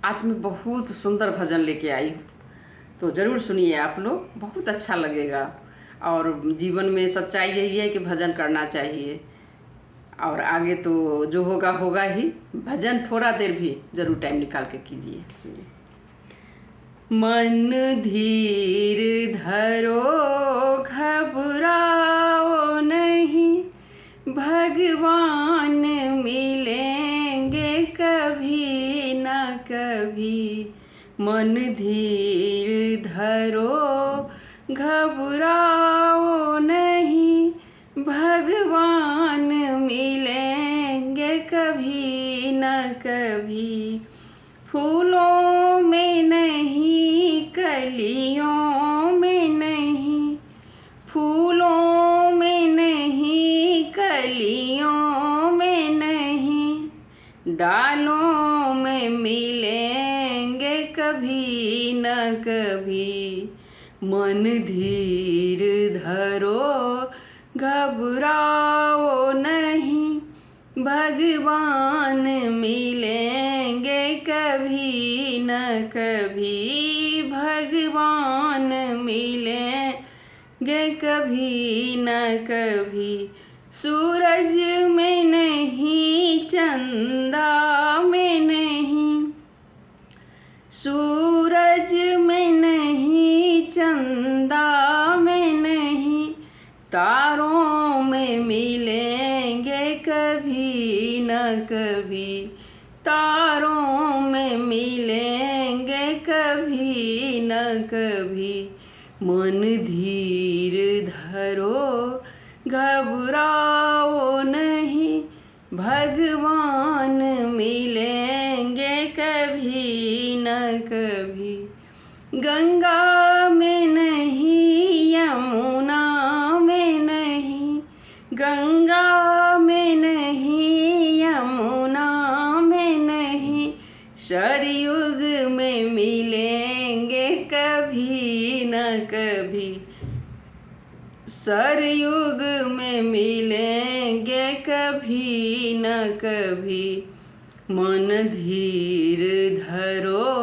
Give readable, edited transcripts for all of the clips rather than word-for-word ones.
आज मैं बहुत सुंदर भजन लेके आई हूँ, तो ज़रूर सुनिए आप लोग, बहुत अच्छा लगेगा। और जीवन में सच्चाई यही है कि भजन करना चाहिए, और आगे तो जो होगा होगा ही। भजन थोड़ा देर भी ज़रूर टाइम निकाल के कीजिए। सुनिए। मन धीर धरो, घबराओ नहीं, भगवान मिलेंगे कभी न कभी। मन धीर धरो, घबराओ नहीं, भगवान मिलेंगे कभी न कभी। फूलों में नहीं, कलियों में नहीं, फूलों में नहीं, कलियों में नहीं, डालों में मिलेंगे कभी न कभी। मन धीर धरो, घबराओ नहीं, भगवान मिलेंगे कभी न कभी। भगवान मिलेंगे कभी न कभी। सूरज में नहीं, चंदा में नहीं, सूरज में नहीं, चंदा में नहीं, तारों में मिलेंगे कभी न कभी। तारों में मिलेंगे कभी न कभी। मन धीर धरो, घबराओ नहीं, भगवान मिलेंगे कभी न कभी। गंगा में नहीं, यमुना में नहीं, गंगा में नहीं, यमुना में नहीं, सरयुग में मिलेंगे कभी न कभी। सरयुग में मिलेंगे कभी न कभी। मन धीर धरो,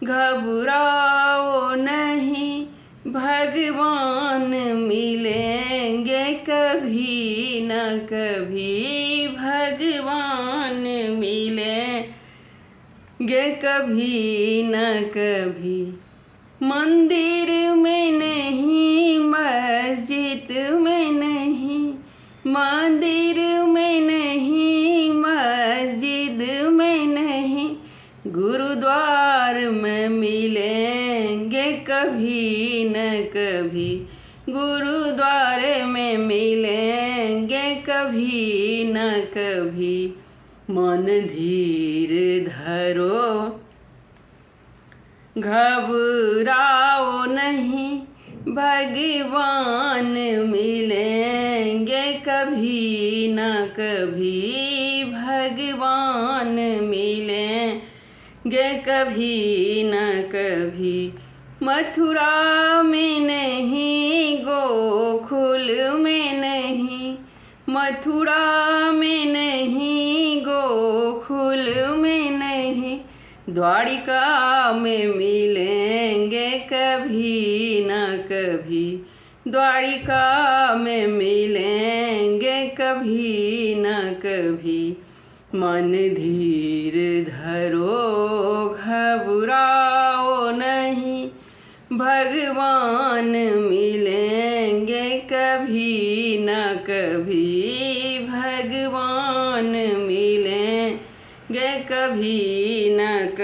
घबराओ नहीं, भगवान मिलेंगे कभी न कभी। भगवान मिलेंगे कभी न कभी। मंदिर में नहीं, मस्जिद में नहीं, मंदिर में नहीं, मस्जिद में नहीं, गुरुद्वार में मिलेंगे कभी न कभी। गुरुद्वारे में मिलेंगे कभी न कभी। मन धीर धरो, घबराओ नहीं, भगवान मिलेंगे कभी न कभी। भगवान मिलेंगे कभी न कभी। मथुरा में नहीं, गोकुल में नहीं, मथुरा में नहीं, गोकुल में नहीं, द्वारिका में मिलेंगे कभी न कभी। द्वारिका में मिलेंगे कभी न कभी। मन धीर धरो, घबराओ नहीं, भगवान मिलेंगे कभी न कभी। भगवान मिलेंगे कभी न कभी।